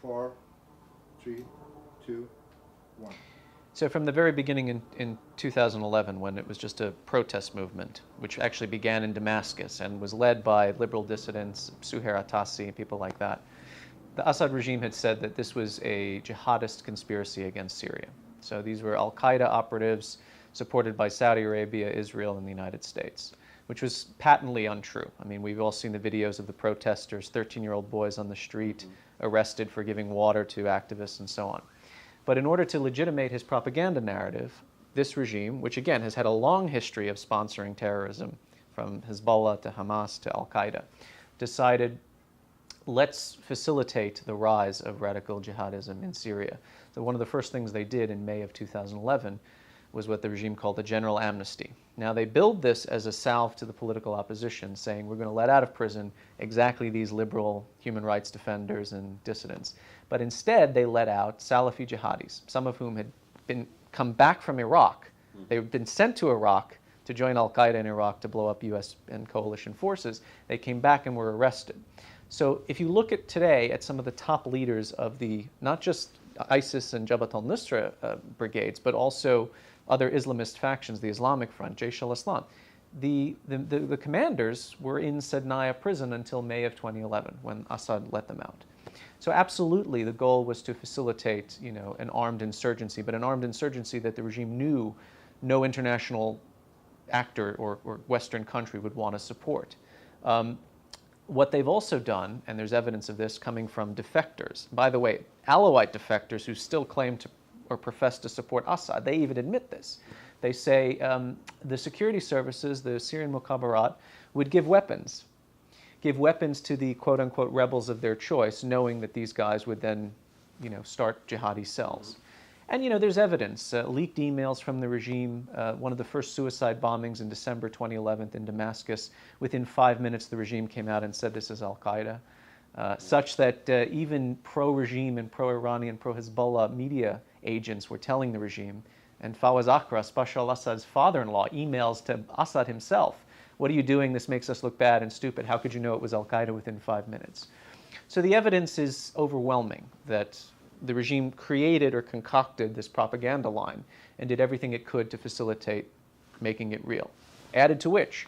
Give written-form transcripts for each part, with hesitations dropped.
4, 3, 2, 1. So from the very beginning in 2011, when it was just a protest movement, which actually began in Damascus and was led by liberal dissidents, Suhair Atassi, people like that, the Assad regime had said that this was a jihadist conspiracy against Syria. So these were al-Qaeda operatives supported by Saudi Arabia, Israel, and the United States, which was patently untrue. I mean, we've all seen the videos of the protesters, 13-year-old boys on the street, arrested for giving water to activists and so on. But in order to legitimate his propaganda narrative, this regime, which again has had a long history of sponsoring terrorism, from Hezbollah to Hamas to al-Qaeda, decided, let's facilitate the rise of radical jihadism in Syria. So one of the first things they did in May of 2011 was what the regime called a general amnesty. Now they billed this as a salve to the political opposition, saying we're going to let out of prison exactly these liberal human rights defenders and dissidents. But instead they let out Salafi jihadis, some of whom had come back from Iraq. They'd been sent to Iraq to join al-Qaeda in Iraq to blow up US and coalition forces. They came back and were arrested. So if you look at today at some of the top leaders of the, not just ISIS and Jabhat al-Nusra brigades, but also other Islamist factions, the Islamic Front, Jaish al-Islam, the commanders were in Sednaya prison until May of 2011 when Assad let them out. So absolutely the goal was to facilitate, an armed insurgency, but an armed insurgency that the regime knew no international actor or Western country would want to support. What they've also done, and there's evidence of this coming from defectors, by the way, Alawite defectors who still claim to or profess to support Assad, they even admit this. They say the security services, the Syrian Mukhabarat, would give weapons to the quote-unquote rebels of their choice, knowing that these guys would then, start jihadi cells. And, there's evidence, leaked emails from the regime, one of the first suicide bombings in December 2011 in Damascus. Within 5 minutes, the regime came out and said this is al-Qaeda, such that even pro-regime and pro-Iranian, pro-Hezbollah media agents were telling the regime, and Fawaz Akras, Bashar al-Assad's father-in-law, emails to Assad himself, what are you doing? This makes us look bad and stupid. How could you know it was al-Qaeda within 5 minutes? So the evidence is overwhelming that the regime created or concocted this propaganda line and did everything it could to facilitate making it real. Added to which,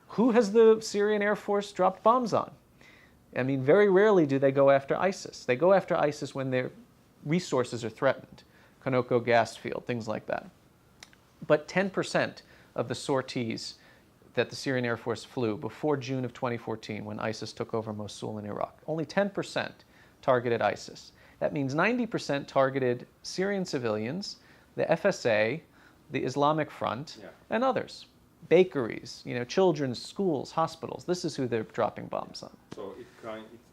who has the Syrian Air Force dropped bombs on? I mean, very rarely do they go after ISIS. They go after ISIS when their resources are threatened, Konoko gas field, things like that. But 10% of the sorties that the Syrian Air Force flew before June of 2014, when ISIS took over Mosul in Iraq, only 10% targeted ISIS. That means 90% targeted Syrian civilians, the FSA, the Islamic Front, and others. Bakeries, children's schools, hospitals. This is who they're dropping bombs on. So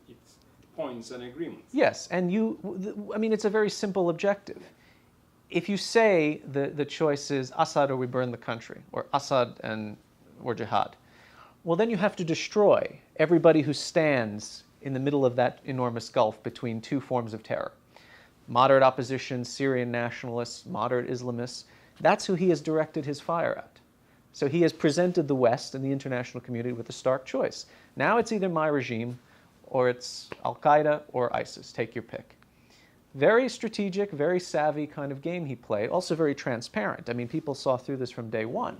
it's points and agreements. Yes, and it's a very simple objective. If you say the choice is Assad or we burn the country, or Assad or jihad, well, then you have to destroy everybody who stands in the middle of that enormous gulf between two forms of terror. Moderate opposition, Syrian nationalists, moderate Islamists, that's who he has directed his fire at. So he has presented the West and the international community with a stark choice. Now it's either my regime or it's al-Qaeda or ISIS. Take your pick. Very strategic, very savvy kind of game he played. Also very transparent. I mean, people saw through this from day one.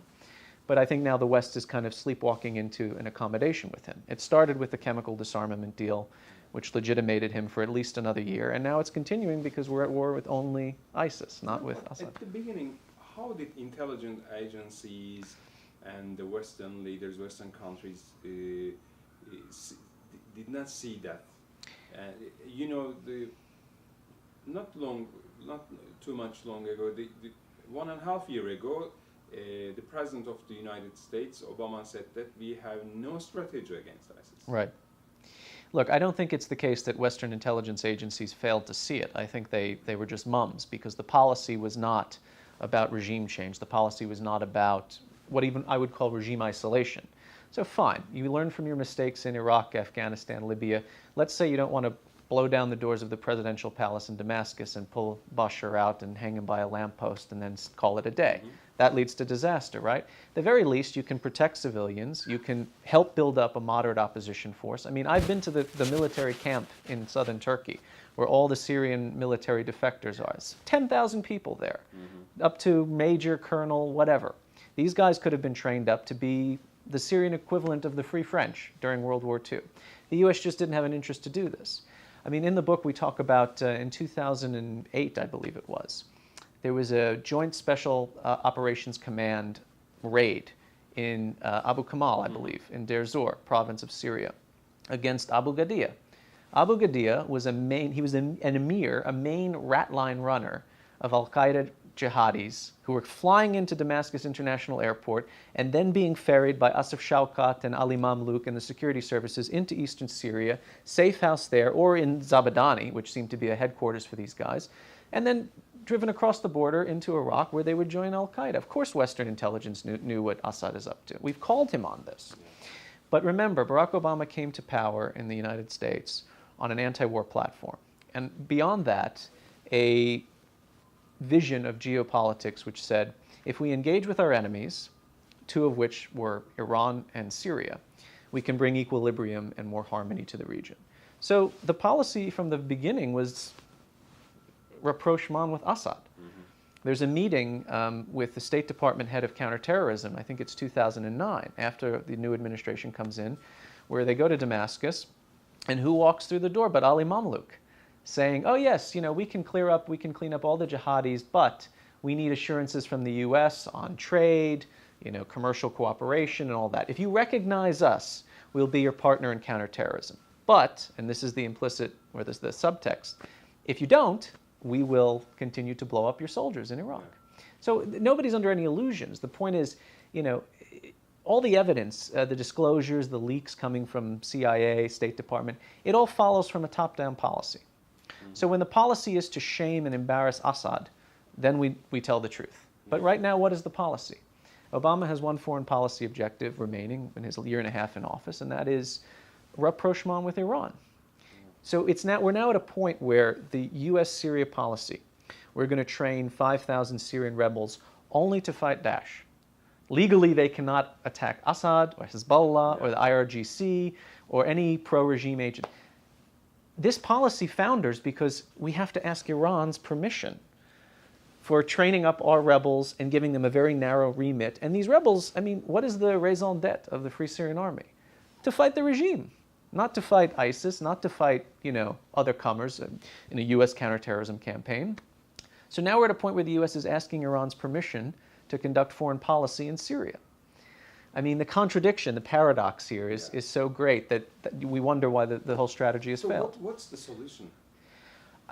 But I think now the West is kind of sleepwalking into an accommodation with him. It started with the chemical disarmament deal, which legitimated him for at least another year. And now it's continuing because we're at war with only ISIS, not with Assad. At the beginning, how did intelligence agencies and the Western leaders, Western countries, did not see that? Not too much long ago, 1.5 years ago, the President of the United States, Obama, said that we have no strategy against ISIS. Right. Look, I don't think it's the case that Western intelligence agencies failed to see it. I think they were just mums, because the policy was not about regime change. The policy was not about what even I would call regime isolation. So fine, you learn from your mistakes in Iraq, Afghanistan, Libya. Let's say you don't want to blow down the doors of the presidential palace in Damascus and pull Bashar out and hang him by a lamppost and then call it a day. That leads to disaster, right? At the very least, you can protect civilians. You can help build up a moderate opposition force. I mean, I've been to the military camp in southern Turkey where all the Syrian military defectors are. It's 10,000 people there, up to major, colonel, whatever. These guys could have been trained up to be the Syrian equivalent of the Free French during World War II. The U.S. just didn't have an interest to do this. I mean, in the book we talk about, in 2008, I believe it was, there was a Joint Special Operations Command raid in Abu Kamal, I believe, in Deir Zor, province of Syria, against Abu Ghadia. Abu Ghadia was an emir, a main rat line runner of al-Qaeda jihadis who were flying into Damascus International Airport and then being ferried by Asif Shawkat and Ali Mamluk and the security services into eastern Syria, safe house there, or in Zabadani, which seemed to be a headquarters for these guys, and then driven across the border into Iraq where they would join al-Qaeda. Of course Western intelligence knew what Assad is up to. We've called him on this. But remember, Barack Obama came to power in the United States on an anti-war platform. And beyond that, a vision of geopolitics which said, if we engage with our enemies, two of which were Iran and Syria, we can bring equilibrium and more harmony to the region. So the policy from the beginning was rapprochement with Assad. There's a meeting with the State Department head of counterterrorism, I think it's 2009, after the new administration comes in, where they go to Damascus, and who walks through the door but Ali Mamluk, saying, oh yes, we can clean up all the jihadis, but we need assurances from the US on trade, commercial cooperation and all that. If you recognize us, we'll be your partner in counterterrorism. But, and this is the implicit, or this is the subtext, if you don't, we will continue to blow up your soldiers in Iraq. So nobody's under any illusions. The point is, all the evidence, the disclosures, the leaks coming from CIA, State Department, it all follows from a top-down policy. So when the policy is to shame and embarrass Assad, then we tell the truth. But right now, what is the policy? Obama has one foreign policy objective remaining in his year and a half in office, and that is rapprochement with Iran. So we're now at a point where the U.S.-Syria policy, we're going to train 5,000 Syrian rebels only to fight Daesh. Legally, they cannot attack Assad or Hezbollah or the IRGC or any pro-regime agent. This policy founders because we have to ask Iran's permission for training up our rebels and giving them a very narrow remit. And these rebels, what is the raison d'etre of the Free Syrian Army? To fight the regime, not to fight ISIS, not to fight, other comers in a U.S. counterterrorism campaign. So now we're at a point where the U.S. is asking Iran's permission to conduct foreign policy in Syria. The contradiction, the paradox here is so great that we wonder why the whole strategy has failed. What's the solution?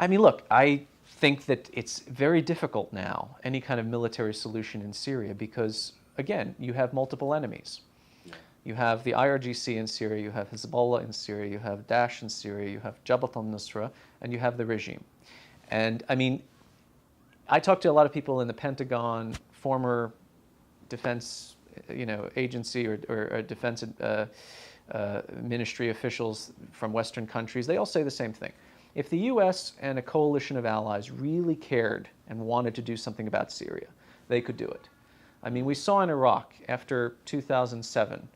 Look, I think that it's very difficult now, any kind of military solution in Syria, because, again, you have multiple enemies. Yeah. You have the IRGC in Syria, you have Hezbollah in Syria, you have Daesh in Syria, you have Jabhat al-Nusra, and you have the regime. And, I talked to a lot of people in the Pentagon, former defense agency or defense ministry officials from Western countries. They all say the same thing. If the U.S. and a coalition of allies really cared and wanted to do something about Syria, they could do it. We saw in Iraq after 2007,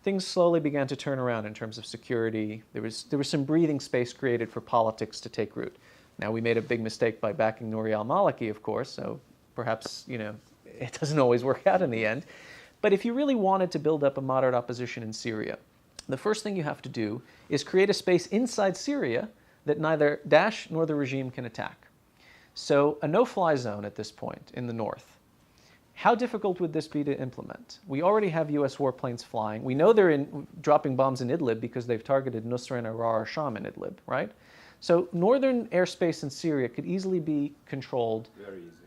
things slowly began to turn around in terms of security. There was some breathing space created for politics to take root. Now, we made a big mistake by backing Nouri al-Maliki, of course, so perhaps, it doesn't always work out in the end. But if you really wanted to build up a moderate opposition in Syria, the first thing you have to do is create a space inside Syria that neither Daesh nor the regime can attack. So a no-fly zone at this point in the north. How difficult would this be to implement? We already have U.S. warplanes flying. We know they're dropping bombs in Idlib because they've targeted Nusra and Arar Sham in Idlib, right? So northern airspace in Syria could easily be controlled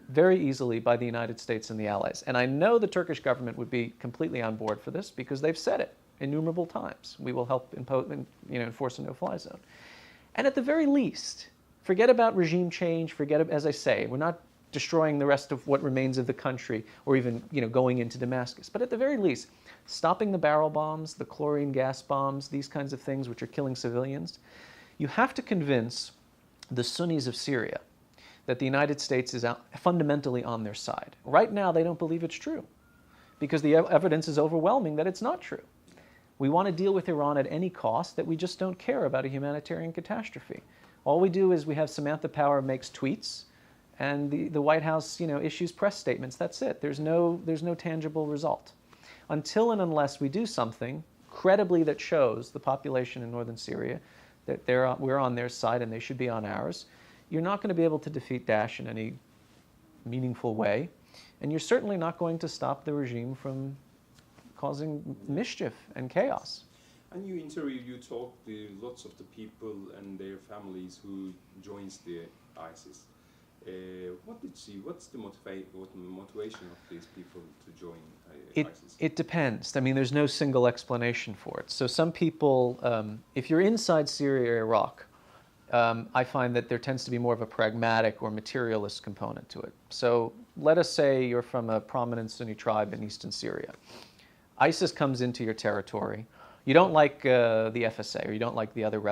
very easily by the United States and the Allies. And I know the Turkish government would be completely on board for this because they've said it innumerable times. We will help enforce a no-fly zone. And at the very least, forget about regime change, as I say, we're not destroying the rest of what remains of the country or even going into Damascus. But at the very least, stopping the barrel bombs, the chlorine gas bombs, these kinds of things which are killing civilians. You have to convince the Sunnis of Syria that the United States is fundamentally on their side. Right now, they don't believe it's true because the evidence is overwhelming that it's not true. We want to deal with Iran at any cost, that we just don't care about a humanitarian catastrophe. All we do is we have Samantha Power makes tweets, and the White House, issues press statements. That's it. There's no tangible result. Until and unless we do something credibly that shows the population in northern Syria that we're on their side and they should be on ours, you're not going to be able to defeat Daesh in any meaningful way, and you're certainly not going to stop the regime from causing mischief and chaos. And you talk to lots of the people and their families who joins the ISIS. What's the motivation of these people to join ISIS? It depends. I mean, there's no single explanation for it. So some people, if you're inside Syria or Iraq, I find that there tends to be more of a pragmatic or materialist component to it. So let us say you're from a prominent Sunni tribe in eastern Syria. ISIS comes into your territory. You don't like the FSA or you don't like the other rebels.